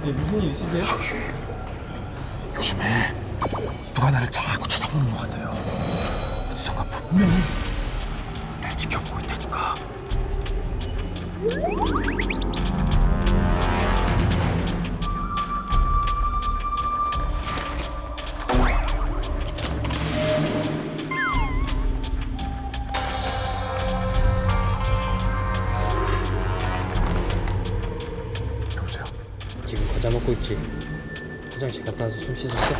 네, 무슨 일 있으세요? 요즘에 누가 나를 자꾸 쳐다보는 것 같아요. 어디선가 분명히 날 지켜보고 있다니까. 여보세요? 지금 과자 먹고 있지? 화장실 갔다 와서 손 씻었어?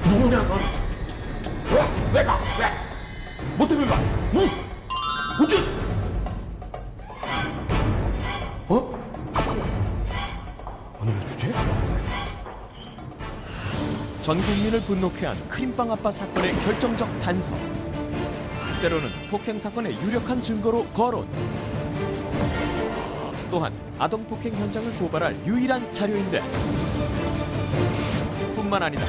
누구냐 넌? 왜 봐? 왜? 뭐 때문에 봐? 뭐? 어째? 어? 오늘의 주제? 전 국민을 분노케 한 크림빵 아빠 사건의 결정적 단서. 때로는 폭행 사건의 유력한 증거로 거론. 또한 아동 폭행 현장을 고발할 유일한 자료인데. 뿐만 아니라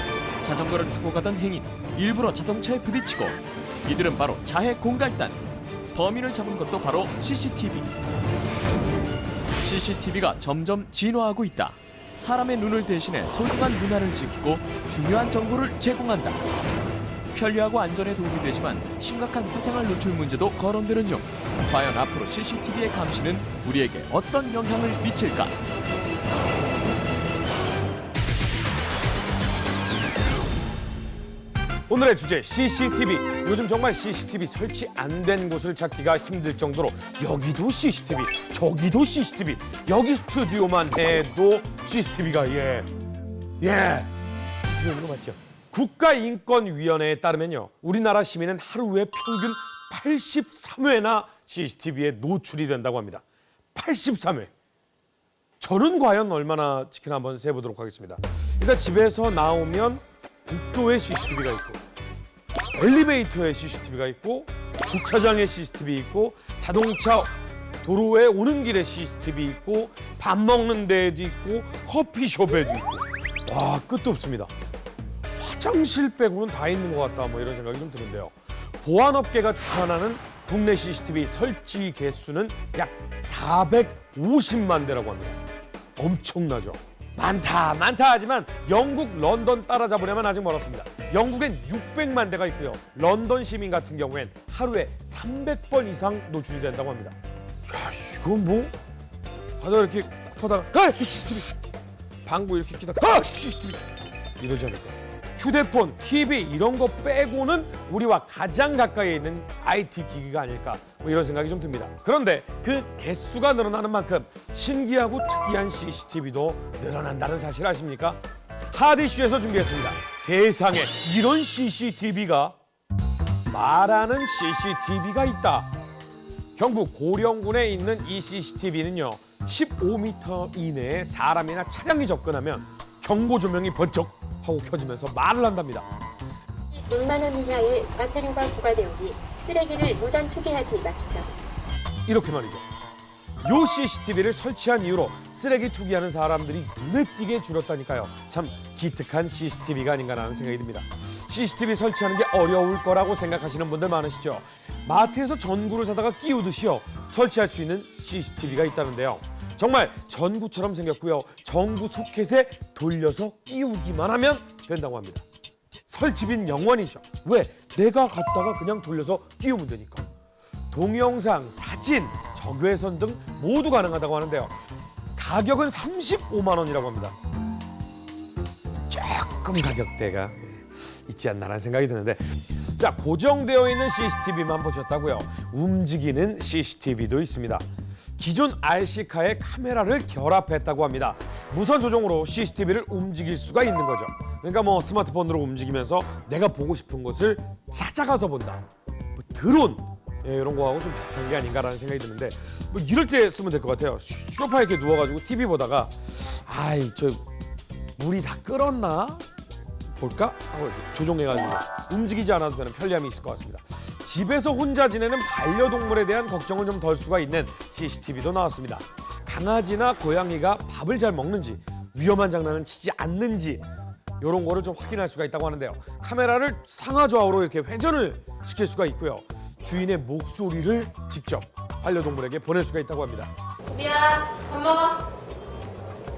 자전거를 타고 가던 행인, 일부러 자동차에 부딪히고 이들은 바로 자해 공갈단. 범인을 잡은 것도 바로 CCTV. CCTV가 점점 진화하고 있다. 사람의 눈을 대신해 소중한 문화를 지키고 중요한 정보를 제공한다. 편리하고 안전에 도움이 되지만 심각한 사생활 노출 문제도 거론되는 중. 과연 앞으로 CCTV의 감시는 우리에게 어떤 영향을 미칠까? 오늘의 주제 CCTV. 요즘 정말 CCTV 설치 안 된 곳을 찾기가 힘들 정도로 여기도 CCTV, 저기도 CCTV, 여기 스튜디오만 해도 CCTV가 이거 맞죠? 국가인권위원회에 따르면요, 우리나라 시민은 하루에 평균 83회나 CCTV에 노출이 된다고 합니다. 83회. 저는 과연 얼마나 치킨 한번 세보도록 하겠습니다. 일단 집에서 나오면 복도에 CCTV가 있고, 엘리베이터에 CCTV가 있고, 주차장에 CCTV 있고, 자동차 도로에 오는 길에 CCTV 있고, 밥 먹는 데에도 있고, 커피숍에도 있고. 와, 끝도 없습니다. 화장실 빼고는 다 있는 것 같다, 뭐 이런 생각이 좀 드는데요. 보안업계가 추산하는 국내 CCTV 설치 개수는 약 450만 대라고 합니다. 엄청나죠? 많다 하지만 영국 런던 따라잡으려면 아직 멀었습니다. 영국엔 600만 대가 있고요. 런던 시민 같은 경우엔 하루에 300번 이상 노출이 된다고 합니다. 야, 이건 뭐? 가다가 이렇게 코파다가 CCTV! 방구 이렇게 끼다가 CCTV! 이러지 않을까? 휴대폰, TV 이런 거 빼고는 우리와 가장 가까이 있는 IT 기기가 아닐까, 뭐 이런 생각이 좀 듭니다. 그런데 그 개수가 늘어나는 만큼 신기하고 특이한 CCTV도 늘어난다는 사실 아십니까? 핫 이슈에서 준비했습니다. 세상에 이런 CCTV가, 말하는 CCTV가 있다. 경북 고령군에 있는 이 CCTV는요, 15m 이내에 사람이나 차량이 접근하면 경고 조명이 번쩍 하고 켜지면서 말을 한답니다. 6만 원 이하의 과태료가 부과되오니 쓰레기를 무단 투기하지 맙시다. 이렇게 말이죠. 요 CCTV를 설치한 이후로 쓰레기 투기하는 사람들이 눈에 띄게 줄었다니까요. 참 기특한 CCTV가 아닌가라는 생각이 듭니다. CCTV 설치하는 게 어려울 거라고 생각하시는 분들 많으시죠. 마트에서 전구를 사다가 끼우듯이요, 설치할 수 있는 CCTV가 있다는데요. 정말 전구처럼 생겼고요. 전구 소켓에 돌려서 끼우기만 하면 된다고 합니다. 설치비는 0원이죠. 왜? 내가 갖다가 그냥 돌려서 끼우면 되니까. 동영상, 사진, 적외선 등 모두 가능하다고 하는데요. 가격은 35만 원이라고 합니다. 조금 가격대가 있지 않나라는 생각이 드는데, 자, 고정되어 있는 CCTV만 보셨다고요? 움직이는 CCTV도 있습니다. 기존 RC카에 카메라를 결합했다고 합니다. 무선 조종으로 CCTV를 움직일 수가 있는 거죠. 그러니까 뭐 스마트폰으로 움직이면서 내가 보고 싶은 곳을 찾아가서 본다. 뭐 드론, 이런 거하고 좀 비슷한 게 아닌가라는 생각이 드는데, 뭐 이럴 때 쓰면 될 것 같아요. 소파에 이렇게 누워가지고 TV 보다가 저 물이 다 끓었나? 볼까? 하고 이렇게 조종해가지고 움직이지 않아도 되는 편리함이 있을 것 같습니다. 집에서 혼자 지내는 반려동물에 대한 걱정을 좀 덜 수가 있는 CCTV도 나왔습니다. 강아지나 고양이가 밥을 잘 먹는지, 위험한 장난은 치지 않는지, 이런 거를 좀 확인할 수가 있다고 하는데요. 카메라를 상하좌우로 이렇게 회전을 시킬 수가 있고요. 주인의 목소리를 직접 반려동물에게 보낼 수가 있다고 합니다. 두비야, 밥 먹어.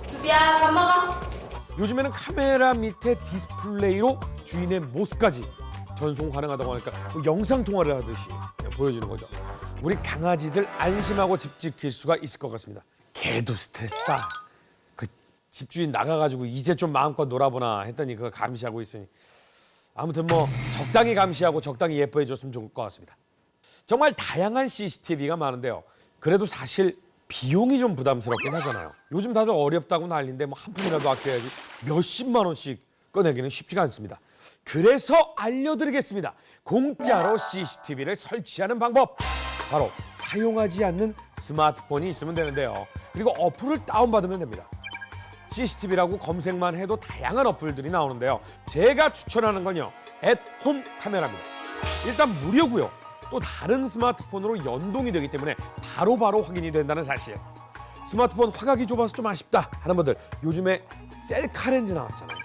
두비야, 밥 먹어. 요즘에는 카메라 밑에 디스플레이로 주인의 모습까지 전송 가능하다고 하니까 영상 통화를 하듯이 보여주는 거죠. 우리 강아지들 안심하고 집 지킬 수가 있을 것 같습니다. 개도 스트레스다. 그 집주인 나가가지고 이제 좀 마음껏 놀아보나 했더니 그거 감시하고 있으니 아무튼 뭐 적당히 감시하고 적당히 예뻐해줬으면 좋을 것 같습니다. 정말 다양한 CCTV가 많은데요. 그래도 사실 비용이 좀 부담스럽긴 하잖아요. 요즘 다들 어렵다고 난리인데 뭐 한 푼이라도 아껴야지 몇십만 원씩 꺼내기는 쉽지가 않습니다. 그래서 알려드리겠습니다. 공짜로 CCTV를 설치하는 방법. 바로 사용하지 않는 스마트폰이 있으면 되는데요. 그리고 어플을 다운받으면 됩니다. CCTV라고 검색만 해도 다양한 어플들이 나오는데요. 제가 추천하는 건요. @홈 카메라입니다. 일단 무료고요. 또 다른 스마트폰으로 연동이 되기 때문에 바로바로 확인이 된다는 사실. 스마트폰 화각이 좁아서 좀 아쉽다 하는 분들, 요즘에 셀카 렌즈 나왔잖아요.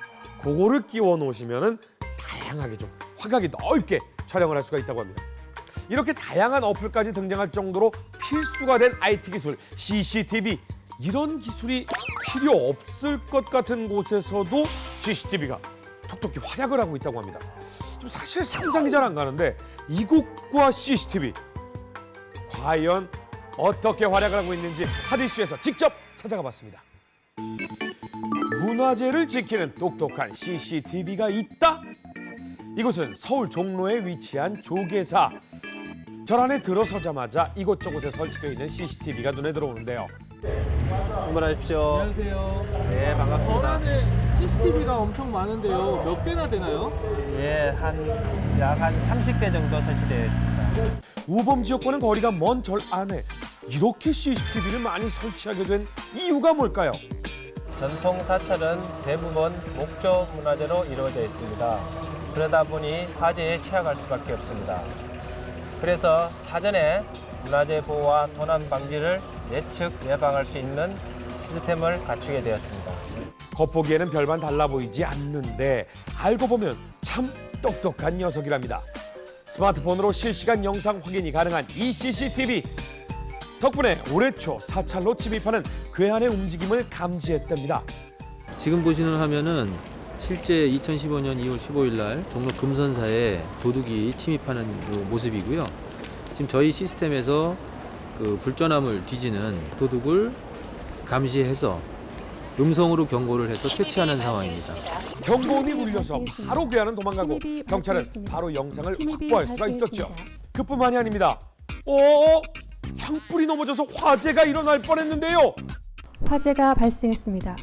그거를 끼워 놓으시면은 다양하게 좀 화각이 넓게 촬영을 할 수가 있다고 합니다. 이렇게 다양한 어플까지 등장할 정도로 필수가 된 IT 기술 CCTV. 이런 기술이 필요 없을 것 같은 곳에서도 CCTV가 톡톡히 활약을 하고 있다고 합니다. 좀 사실 상상이 잘 안 가는데 이곳과 CCTV 과연 어떻게 활약을 하고 있는지 핫이슈에서 직접 찾아가 봤습니다. 문화재를 지키는 똑똑한 CCTV가 있다? 이곳은 서울 종로에 위치한 조계사. 절 안에 들어서자마자 이곳저곳에 설치되어 있는 CCTV가 눈에 들어오는데요. 출발하십시오. 안녕하세요. 네, 반갑습니다. 절 안에 CCTV가 엄청 많은데요. 몇 대나 되나요? 예, 약 한 30대 정도 설치되어 있습니다. 우범 지역과는 거리가 먼 절 안에 이렇게 CCTV를 많이 설치하게 된 이유가 뭘까요? 전통 사찰은 대부분 목조 문화재로 이루어져 있습니다. 그러다 보니 화재에 취약할 수밖에 없습니다. 그래서 사전에 문화재 보호와 도난 방지를 예측 예방할 수 있는 시스템을 갖추게 되었습니다. 겉보기에는 별반 달라 보이지 않는데 알고 보면 참 똑똑한 녀석이랍니다. 스마트폰으로 실시간 영상 확인이 가능한 이 CCTV. 덕분에 올해 초 사찰로 침입하는 괴한의 움직임을 감지했답니다. 지금 보시는 화면은 실제 2015년 2월 15일 날 종로 금선사에 도둑이 침입하는 요 모습이고요. 지금 저희 시스템에서 그 불전함을 뒤지는 도둑을 감시해서 음성으로 경고를 해서 퇴치하는 상황입니다. 경고음이 울려서 바로 괴한은 도망가고 경찰은 바로 영상을 확보할 수가 있었죠. 그뿐만이 아닙니다. 향불이 넘어져서 화재가 일어날 뻔했는데요. 화재가 발생했습니다.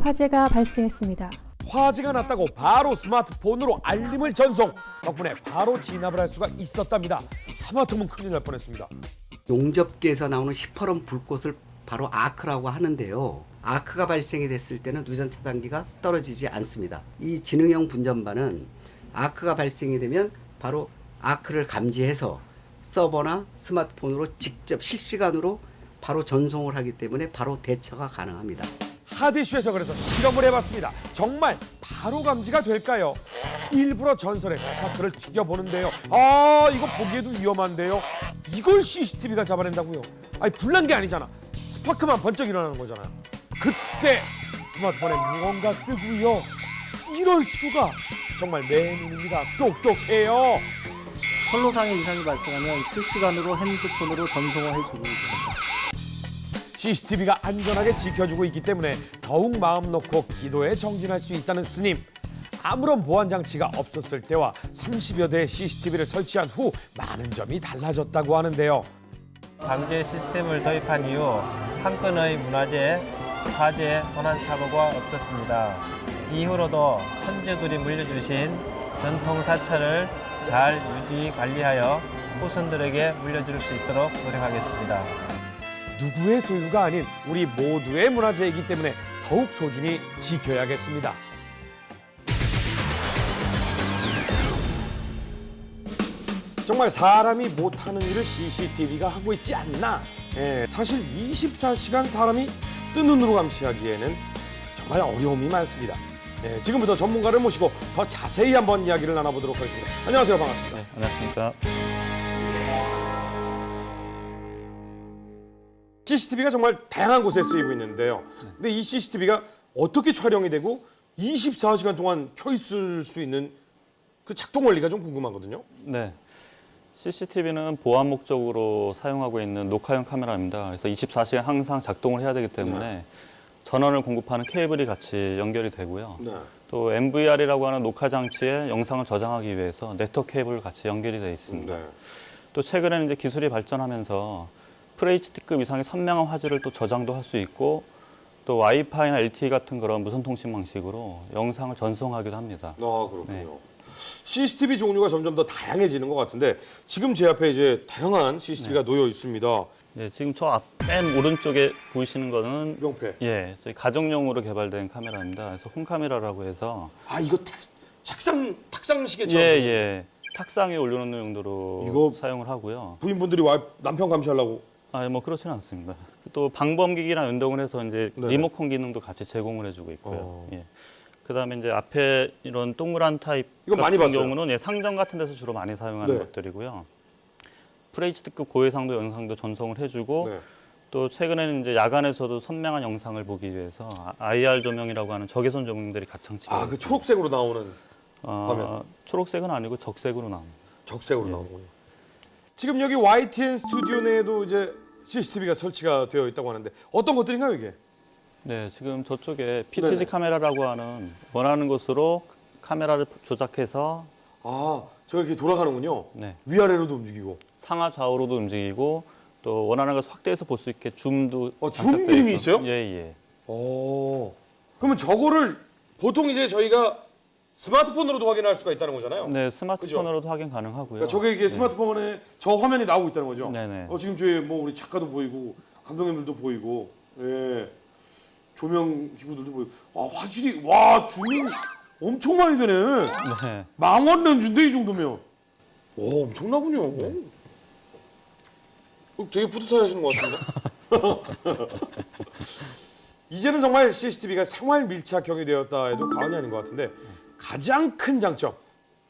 화재가 발생했습니다. 화재가 났다고 바로 스마트폰으로 알림을 전송. 덕분에 바로 진압을 할 수가 있었답니다. 하마터면 큰일 날 뻔했습니다. 용접기에서 나오는 시퍼런 불꽃을 바로 아크라고 하는데요. 아크가 발생이 됐을 때는 누전 차단기가 떨어지지 않습니다. 이 지능형 분전반은 아크가 발생이 되면 바로 아크를 감지해서 서버나 스마트폰으로 직접 실시간으로 바로 전송을 하기 때문에 바로 대처가 가능합니다. 핫이슈에서 그래서 실험을 해봤습니다. 정말 바로 감지가 될까요? 일부러 전설의 스파크를 튀겨보는데요. 이거 보기에도 위험한데요. 이걸 CCTV가 잡아낸다고요? 아니 불난 게 아니잖아. 스파크만 번쩍 일어나는 거잖아요. 그때 스마트폰에 무언가 뜨고요. 이럴 수가. 정말 내 눈입니다. 똑똑해요. 선로상의 이상이 발생하면 실시간으로 핸드폰으로 전송을 해주고 있습니다. CCTV가 안전하게 지켜주고 있기 때문에 더욱 마음 놓고 기도에 정진할 수 있다는 스님. 아무런 보안 장치가 없었을 때와 30여 대의 CCTV를 설치한 후 많은 점이 달라졌다고 하는데요. 방제 시스템을 도입한 이후 한 건의 문화재, 화재, 도난 사고가 없었습니다. 이후로도 선조들이 물려주신 전통 사찰을 잘 유지 관리하여 후손들에게 물려줄 수 있도록 노력하겠습니다. 누구의 소유가 아닌 우리 모두의 문화재이기 때문에 더욱 소중히 지켜야겠습니다. 정말 사람이 못하는 일을 CCTV가 하고 있지 않나. 사실 24시간 사람이 뜬 눈으로 감시하기에는 정말 어려움이 많습니다. 지금부터 전문가를 모시고 더 자세히 한번 이야기를 나눠보도록 하겠습니다. 안녕하세요. 반갑습니다. 네, 안녕하십니까. CCTV가 정말 다양한 곳에 쓰이고 있는데요. 근데 이 CCTV가 어떻게 촬영이 되고 24시간 동안 켜 있을 수 있는 그 작동 원리가 좀 궁금하거든요. 네. CCTV는 보안 목적으로 사용하고 있는 녹화형 카메라입니다. 그래서 24시간 항상 작동을 해야 되기 때문에 전원을 공급하는 케이블이 같이 연결이 되고요. 네. 또 MVR이라고 하는 녹화 장치에 영상을 저장하기 위해서 네트워크 케이블 같이 연결이 되어 있습니다. 네. 또 최근에는 이제 기술이 발전하면서 FHD급 이상의 선명한 화질을 또 저장도 할 수 있고 또 와이파이나 LTE 같은 그런 무선 통신 방식으로 영상을 전송하기도 합니다. 아, 그렇군요. CCTV 종류가 점점 더 다양해지는 것 같은데 지금 제 앞에 이제 다양한 CCTV가 놓여 있습니다. 네, 지금 저 앞맨 오른쪽에 보이시는 거는 명패. 예, 저희 가정용으로 개발된 카메라입니다. 그래서 홈카메라라고 해서 아, 이거 탁상시계처럼. 예. 탁상에 올려놓는 용도로 이거 사용을 하고요. 부인분들이 남편 감시하려고. 아, 뭐 그렇지는 않습니다. 또 방범기기랑 연동을 해서 이제 네네. 리모컨 기능도 같이 제공을 해주고 있고요. 예. 그다음에 이제 앞에 이런 동그란 타입 이거 같은 많이 봤어요. 경우는 예, 상점 같은 데서 주로 많이 사용하는 네. 것들이고요. FHD급 고해상도 영상도 전송을 해주고 네. 또 최근에는 이제 야간에서도 선명한 영상을 보기 위해서 IR 조명이라고 하는 적외선 조명들이 가창치가 아, 그 초록색으로 나오는 화면. 초록색은 아니고 적색으로 나옵니다. 적색으로 예. 나오는군요. 지금 여기 YTN 스튜디오 내에도 이제 CCTV가 설치가 되어 있다고 하는데 어떤 것들인가요, 이게? 네, 지금 저쪽에 PTZ 네네. 카메라라고 하는 원하는 곳으로 카메라를 조작해서 아, 저기 이렇게 돌아가는군요. 네, 위아래로도 움직이고. 상하 좌우로도 움직이고 또 원하는 것을 확대해서 볼 수 있게 줌도 줌 장착되어 기능이 있고. 있어요? 예. 오. 그러면 저거를 보통 이제 저희가 스마트폰으로도 확인할 수가 있다는 거잖아요. 네, 스마트폰으로도 확인 가능하고요. 그러니까 저게 이게 스마트폰에 저 화면이 나오고 있다는 거죠. 네네. 지금 저희 뭐 우리 작가도 보이고 감독님들도 보이고, 예. 조명 기구들도 보이고. 아, 화질이 줌이 엄청 많이 되네. 네. 망원 렌즈인데 이 정도면. 오, 엄청나군요. 되게 뿌듯해 하시는 것 같습니다. 이제는 정말 CCTV가 생활 밀착형이 되었다 해도 과언이 아닌 것 같은데 가장 큰 장점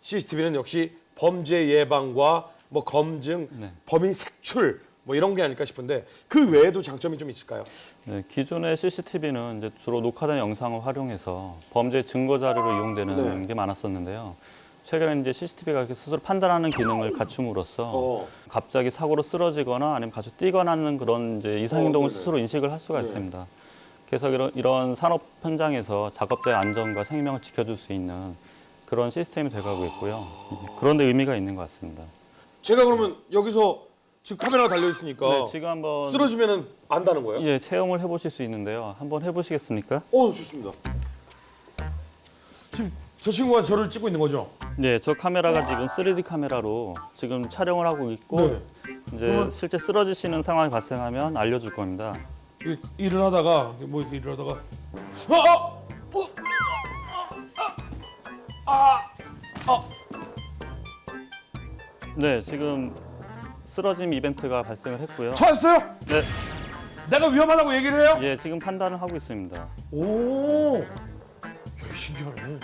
CCTV는 역시 범죄 예방과 뭐 검증, 네. 범인 색출 뭐 이런 게 아닐까 싶은데 그 외에도 장점이 좀 있을까요? 네, 기존의 CCTV는 이제 주로 녹화된 영상을 활용해서 범죄 증거 자료로 이용되는 네. 게 많았었는데요. 최근에 이제 CCTV가 이렇게 스스로 판단하는 기능을 갖춤으로써 갑자기 사고로 쓰러지거나 아니면 가서 뛰거나 하는 그런 이제 이상 행동을 네네. 스스로 인식을 할 수가 네. 있습니다. 그래서 이런 산업 현장에서 작업자의 안전과 생명을 지켜줄 수 있는 그런 시스템이 돼가고 있고요. 그런데 의미가 있는 것 같습니다. 제가 그러면 여기서 지금 카메라가 달려 있으니까 네, 지금 한번 쓰러지면은 안다는 거예요? 예, 체험을 해보실 수 있는데요. 한번 해보시겠습니까? 좋습니다. 지금 저 친구가 저를 찍고 있는 거죠? 네, 저 카메라가 지금 3D 카메라로 지금 촬영을 하고 있고 네. 이제 실제 쓰러지시는 상황이 발생하면 알려줄 겁니다. 일을 하다가 뭐 이렇게 일을 하다가 네, 지금 쓰러짐 이벤트가 발생을 했고요. 찾았어요? 네, 내가 위험하다고 얘기를 해요? 예, 지금 판단을 하고 있습니다. 오, 야, 신기하네.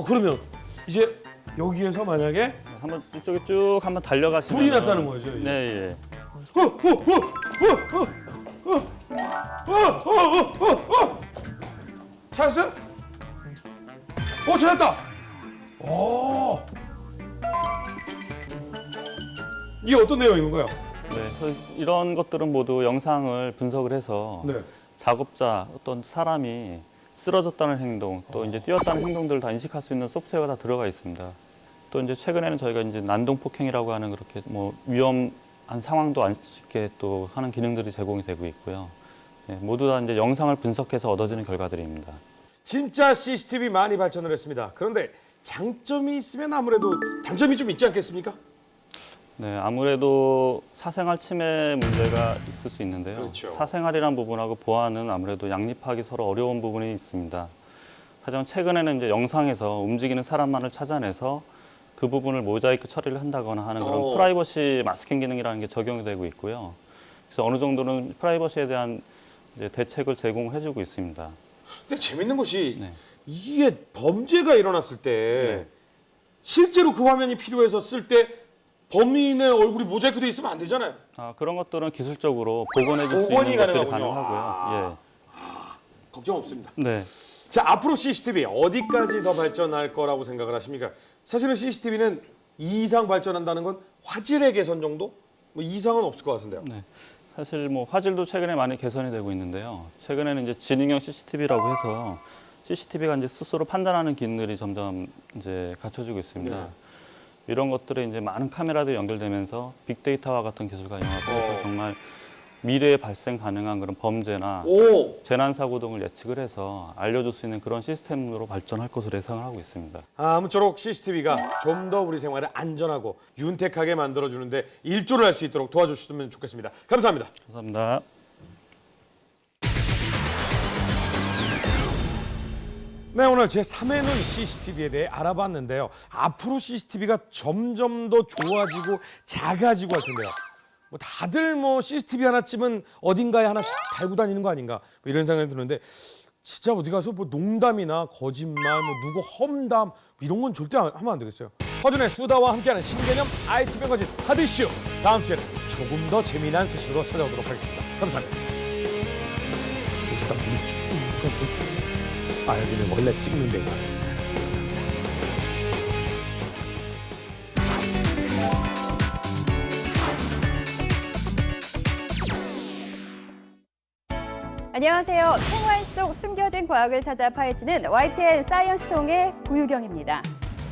그러면 이제 여기에서 만약에 한번 이쪽에 쭉 한번 달려가시면 불이 났다는 거죠, 이제? 네, 예. 찾았어요? 찾았다. 이게 어떤 내용인가요? 네, 그래서 이런 것들은 모두 영상을 분석을 해서 네. 작업자 어떤 사람이 쓰러졌다는 행동, 또 이제 뛰었다는 행동들을 다 인식할 수 있는 소프트웨어가 다 들어가 있습니다. 또 이제 최근에는 저희가 이제 난동 폭행이라고 하는 그렇게 뭐 위험한 상황도 알 수 있게 또 하는 기능들이 제공이 되고 있고요. 네, 모두 다 이제 영상을 분석해서 얻어지는 결과들입니다. 진짜 CCTV 많이 발전을 했습니다. 그런데 장점이 있으면 아무래도 단점이 좀 있지 않겠습니까? 네, 아무래도 사생활 침해 문제가 있을 수 있는데요. 그렇죠. 사생활이란 부분하고 보안은 아무래도 양립하기 서로 어려운 부분이 있습니다. 하지만 최근에는 이제 영상에서 움직이는 사람만을 찾아내서 그 부분을 모자이크 처리를 한다거나 하는 그런 프라이버시 마스킹 기능이라는 게 적용이 되고 있고요. 그래서 어느 정도는 프라이버시에 대한 이제 대책을 제공해주고 있습니다. 근데 재밌는 것이 네. 이게 범죄가 일어났을 때 네. 실제로 그 화면이 필요해서 쓸 때 범인의 얼굴이 모자이크돼 있으면 안 되잖아요. 그런 것들은 기술적으로 복원해 줄 수 복원이 있는 것들이 가능하군요. 가능하고요. 걱정 없습니다. 네. 자, 앞으로 CCTV 어디까지 더 발전할 거라고 생각을 하십니까? 사실은 CCTV는 이 이상 발전한다는 건 화질의 개선 정도? 뭐 이상은 없을 것 같은데요. 네. 사실 뭐 화질도 최근에 많이 개선이 되고 있는데요. 최근에는 이제 지능형 CCTV라고 해서 CCTV가 이제 스스로 판단하는 기능들이 점점 이제 갖춰지고 있습니다. 네. 이런 것들에 이제 많은 카메라들이 연결되면서 빅데이터와 같은 기술가 융합해서 정말 미래에 발생 가능한 그런 범죄나 재난 사고 등을 예측을 해서 알려줄 수 있는 그런 시스템으로 발전할 것으로 예상을 하고 있습니다. 아무쪼록 CCTV가 좀 더 우리 생활을 안전하고 윤택하게 만들어주는데 일조를 할 수 있도록 도와주시면 좋겠습니다. 감사합니다. 감사합니다. 네, 오늘 제3회 눈 CCTV에 대해 알아봤는데요. 앞으로 CCTV가 점점 더 좋아지고 작아지고 할 텐데요. 뭐 다들 뭐 CCTV 하나쯤은 어딘가에 하나씩 달고 다니는 거 아닌가 뭐 이런 생각이 드는데 진짜 어디 가서 뭐 농담이나 거짓말, 뭐 누구 험담 이런 건 절대 하면 안 되겠어요. 허준의 수다와 함께하는 신개념 IT 병거진 하드이슈. 다음 주에는 조금 더 재미난 소식으로 찾아오도록 하겠습니다. 감사합니다. 여기는 원래 찍는 데가. 안녕하세요. 생활 속 숨겨진 과학을 찾아 파헤치는 YTN 사이언스 통의 구유경입니다.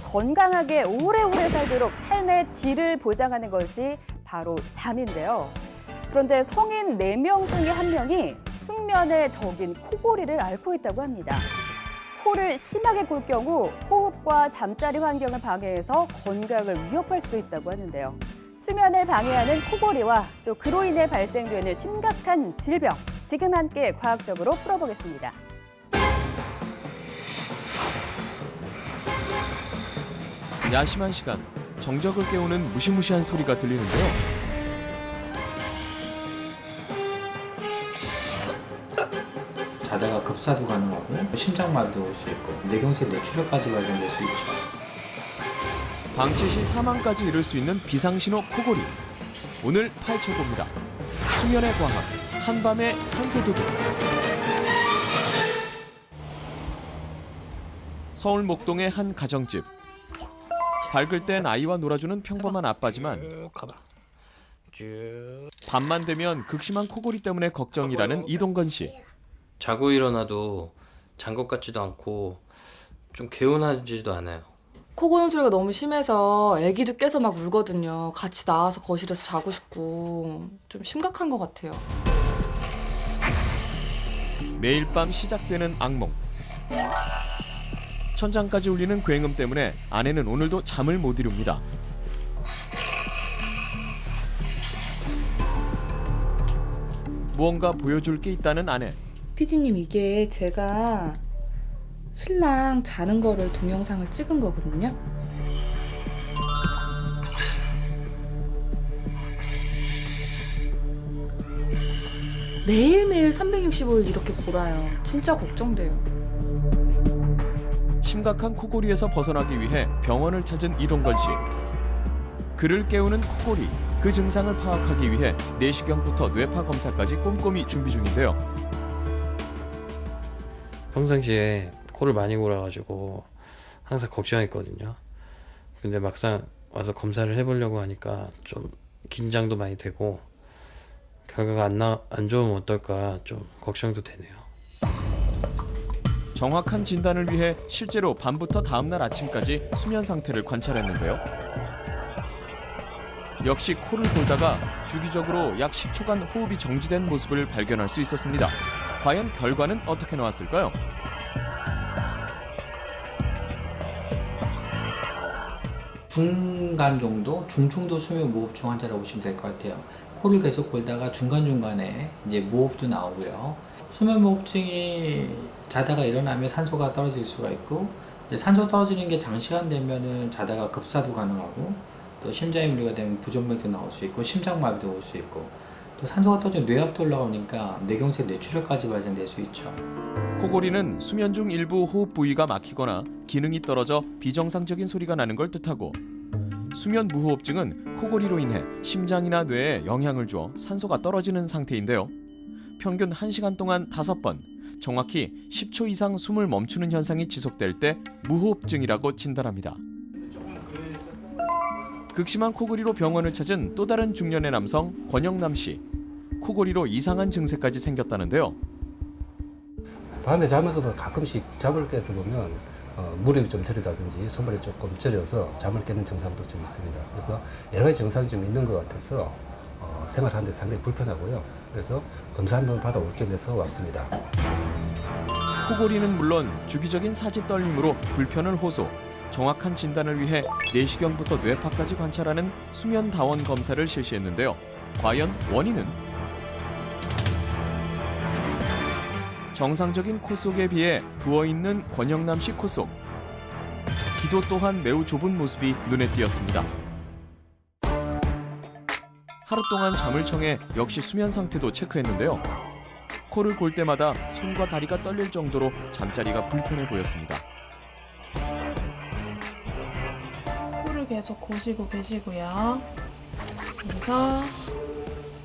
건강하게 오래오래 살도록 삶의 질을 보장하는 것이 바로 잠인데요. 그런데 성인 4명 중에 1명이 숙면의 적인 코골이를 앓고 있다고 합니다. 코를 심하게 골 경우 호흡과 잠자리 환경을 방해해서 건강을 위협할 수도 있다고 하는데요. 수면을 방해하는 코골이와 또 그로 인해 발생되는 심각한 질병, 지금 함께 과학적으로 풀어보겠습니다. 야심한 시간, 정적을 깨우는 무시무시한 소리가 들리는데요. 자다가 급사도 가능하고 심장마비도 올 수 있고 뇌경색 뇌출혈까지 발생될 수 있죠. 방치 시 사망까지 이를 수 있는 비상신호 코골이. 오늘 파헤쳐봅니다. 수면의 과학, 한밤의 산소도둑. 서울 목동의 한 가정집. 밝을 땐 아이와 놀아주는 평범한 아빠지만 밤만 되면 극심한 코골이 때문에 걱정이라는 이동건 씨. 자고 일어나도 잔 것 같지도 않고 좀 개운하지도 않아요. 코 고는 소리가 너무 심해서 애기도 깨서 막 울거든요. 같이 나와서 거실에서 자고 싶고 좀 심각한 것 같아요. 매일 밤 시작되는 악몽. 천장까지 울리는 굉음 때문에 아내는 오늘도 잠을 못 이룹니다. 무언가 보여줄 게 있다는 아내. 피디님, 이게 제가 신랑 자는 거를 동영상을 찍은 거거든요. 매일매일 365일 이렇게 골아요. 진짜 걱정돼요. 심각한 코골이에서 벗어나기 위해 병원을 찾은 이동건 씨. 그를 깨우는 코골이, 그 증상을 파악하기 위해 내시경부터 뇌파 검사까지 꼼꼼히 준비 중인데요. 평상시에 코를 많이 골아가지고 항상 걱정했거든요. 근데 막상 와서 검사를 해보려고 하니까 좀 긴장도 많이 되고 결과가 안 좋으면 어떨까 좀 걱정도 되네요. 정확한 진단을 위해 실제로 밤부터 다음날 아침까지 수면 상태를 관찰했는데요. 역시 코를 골다가 주기적으로 약 10초간 호흡이 정지된 모습을 발견할 수 있었습니다. 과연 결과는 어떻게 나왔을까요? 중간 정도, 중증도 수면 무호흡증 환자라고 보시면 될 것 같아요. 코를 계속 골다가 중간중간에 이제 무호흡도 나오고요. 수면 무호흡증이 자다가 일어나면 산소가 떨어질 수가 있고, 산소 떨어지는 게 장시간 되면은 자다가 급사도 가능하고, 또 심장에 문제가 되면 부정맥도 나올 수 있고, 심장마비도 올 수 있고, 또 산소가 떨어지면 뇌압도 올라오니까 뇌경색 뇌출혈까지 발생될 수 있죠. 코골이는 수면 중 일부 호흡 부위가 막히거나 기능이 떨어져 비정상적인 소리가 나는 걸 뜻하고, 수면 무호흡증은 코골이로 인해 심장이나 뇌에 영향을 주어 산소가 떨어지는 상태인데요. 평균 1시간 동안 5번, 정확히 10초 이상 숨을 멈추는 현상이 지속될 때 무호흡증이라고 진단합니다. 극심한 코골이로 병원을 찾은 또 다른 중년의 남성 권영남 씨. 코골이로 이상한 증세까지 생겼다는데요. 밤에 자면서도 가끔씩 잠을 깨서 보면 무릎이 좀 저리다든지 손발이 조금 저려서 잠을 깨는 증상도 좀 있습니다. 그래서 여러 가지 증상이 좀 있는 것 같아서 생활하는데 상당히 불편하고요. 그래서 검사 한번 받아올 겸해서 왔습니다. 코골이는 물론 주기적인 사지 떨림으로 불편을 호소, 정확한 진단을 위해 내시경부터 뇌파까지 관찰하는 수면 다원 검사를 실시했는데요. 과연 원인은? 정상적인 코 속에 비해 부어있는 권영남 씨 코 속. 기도 또한 매우 좁은 모습이 눈에 띄었습니다. 하루 동안 잠을 청해 역시 수면 상태도 체크했는데요. 코를 골 때마다 손과 다리가 떨릴 정도로 잠자리가 불편해 보였습니다. 코를 계속 고시고 계시고요. 그래서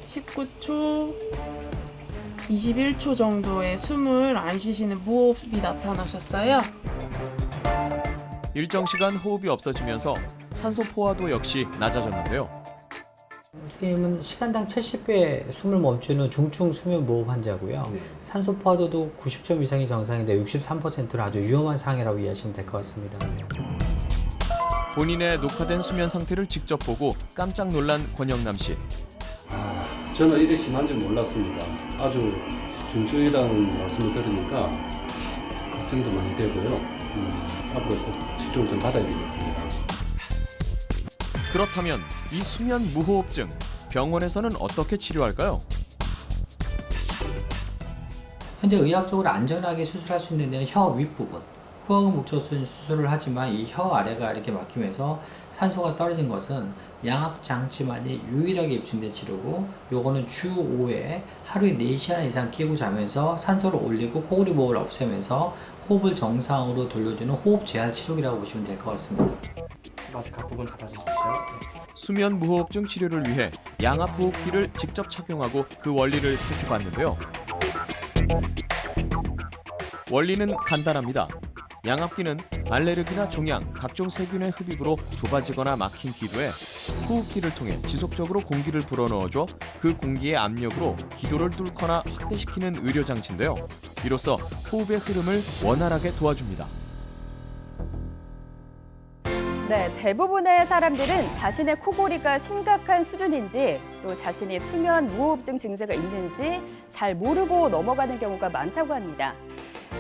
19초, 21초 정도의 숨을 안 쉬시는 무호흡이 나타나셨어요. 일정 시간 호흡이 없어지면서 산소 포화도 역시 낮아졌는데요. 선생님은 시간당 70배 숨을 멈추는 중증 수면 무호흡 환자고요. 산소 포화도도 90점 이상이 정상인데 63%는 아주 위험한 상해라고 이해하시면 될 것 같습니다. 본인의 녹화된 수면 상태를 직접 보고 깜짝 놀란 권영남 씨. 저는 이래 심한 줄 몰랐습니다. 아주 중증이라는 말씀을 들으니까 걱정도 많이 되고요. 앞으로 꼭 치료를 좀 받아야 되겠습니다. 그렇다면 이 수면 무호흡증, 병원에서는 어떻게 치료할까요? 현재 의학적으로 안전하게 수술할 수 있는 데는 혀 윗부분, 코어근 목젖은 수술을 하지만 이 혀 아래가 이렇게 막히면서 산소가 떨어진 것은 양압 장치만이 유일하게 입증된 치료고, 요거는 주 5회 하루에 4시간 이상 끼고 자면서 산소를 올리고 코골이 무호흡을 없애면서 호흡을 정상으로 돌려주는 호흡 재활 치료기라고 보시면 될 것 같습니다. 마스크 앞부분 잡아주십시오. 수면 무호흡증 치료를 위해 양압 호흡기를 직접 착용하고 그 원리를 살펴봤는데요. 원리는 간단합니다. 양압기는 알레르기나 종양, 각종 세균의 흡입으로 좁아지거나 막힌 기도에 호흡기를 통해 지속적으로 공기를 불어넣어줘 그 공기의 압력으로 기도를 뚫거나 확대시키는 의료장치인데요. 이로써 호흡의 흐름을 원활하게 도와줍니다. 네, 대부분의 사람들은 자신의 코골이가 심각한 수준인지 또 자신이 수면 무호흡증 증세가 있는지 잘 모르고 넘어가는 경우가 많다고 합니다.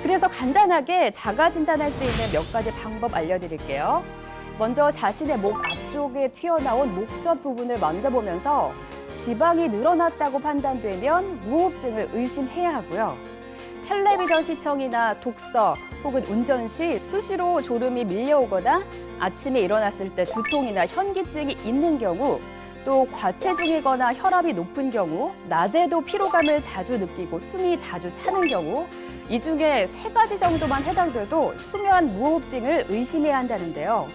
그래서 간단하게 자가 진단할 수 있는 몇 가지 방법 알려드릴게요. 먼저 자신의 목 앞쪽에 튀어나온 목젖 부분을 만져보면서 지방이 늘어났다고 판단되면 무호흡증을 의심해야 하고요. 텔레비전 시청이나 독서 혹은 운전 시 수시로 졸음이 밀려오거나 아침에 일어났을 때 두통이나 현기증이 있는 경우, 또 과체중이거나 혈압이 높은 경우, 낮에도 피로감을 자주 느끼고 숨이 자주 차는 경우, 이 중에 3가지 정도만 해당돼도 수면 무호흡증을 의심해야 한다는데요.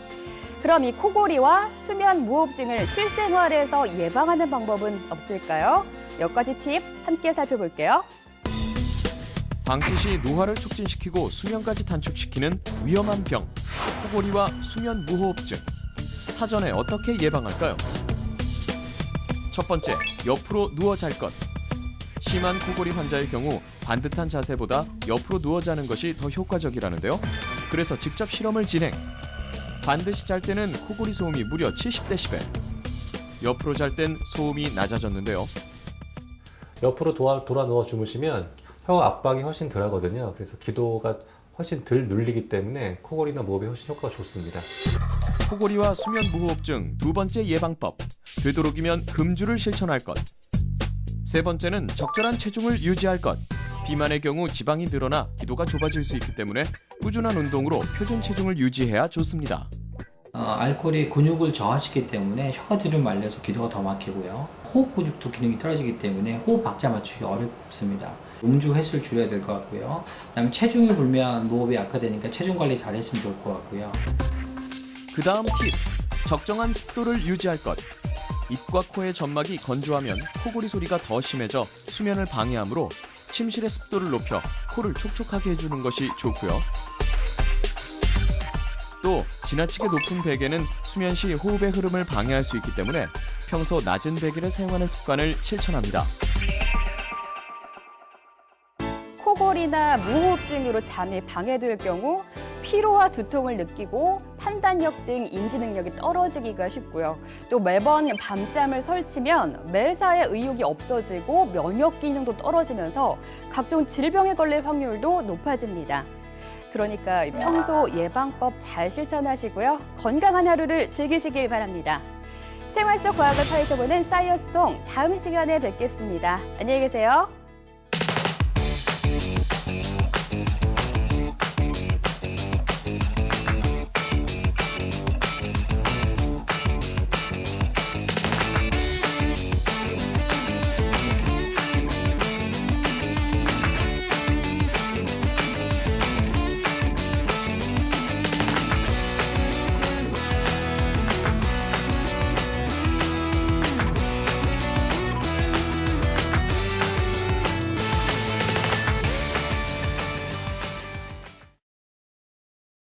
그럼 이 코골이와 수면 무호흡증을 실생활에서 예방하는 방법은 없을까요? 몇 가지 팁 함께 살펴볼게요. 방치 시 노화를 촉진시키고 수면까지 단축시키는 위험한 병, 코골이와 수면 무호흡증. 사전에 어떻게 예방할까요? 첫 번째, 옆으로 누워 잘 것. 심한 코골이 환자의 경우 반듯한 자세보다 옆으로 누워 자는 것이 더 효과적이라는데요. 그래서 직접 실험을 진행. 반드시 잘 때는 코골이 소음이 무려 70데시벨. 옆으로 잘 땐 소음이 낮아졌는데요. 옆으로 돌아 누워 주무시면 혀 압박이 훨씬 덜 하거든요. 그래서 기도가 훨씬 덜 눌리기 때문에 코골이나 무호흡에 훨씬 효과가 좋습니다. 코골이와 수면 무호흡증 두 번째 예방법. 되도록이면 금주를 실천할 것. 세 번째는 적절한 체중을 유지할 것. 비만의 경우 지방이 늘어나 기도가 좁아질 수 있기 때문에 꾸준한 운동으로 표준 체중을 유지해야 좋습니다. 알코올이 근육을 저하시키기 때문에 혀가 뒤로 말려서 기도가 더 막히고요. 호흡 근육도 기능이 떨어지기 때문에 호흡 박자 맞추기 어렵습니다. 음주 횟수를 줄여야 될 것 같고요. 그다음에 체중이 불면 무호흡이 악화되니까 체중 관리 잘 했으면 좋을 것 같고요. 그 다음 팁. 적정한 습도를 유지할 것. 입과 코의 점막이 건조하면 코골이 소리가 더 심해져 수면을 방해하므로 침실의 습도를 높여 코를 촉촉하게 해주는 것이 좋고요. 또 지나치게 높은 베개는 수면 시 호흡의 흐름을 방해할 수 있기 때문에 평소 낮은 베개를 사용하는 습관을 실천합니다. 코골이나 무호흡증으로 잠이 방해될 경우 피로와 두통을 느끼고 판단력 등 인지 능력이 떨어지기가 쉽고요. 또 매번 밤잠을 설치면 매사에 의욕이 없어지고 면역 기능도 떨어지면서 각종 질병에 걸릴 확률도 높아집니다. 그러니까 평소 예방법 잘 실천하시고요. 건강한 하루를 즐기시길 바랍니다. 생활 속 과학을 파헤쳐보는 사이언스통 다음 시간에 뵙겠습니다. 안녕히 계세요.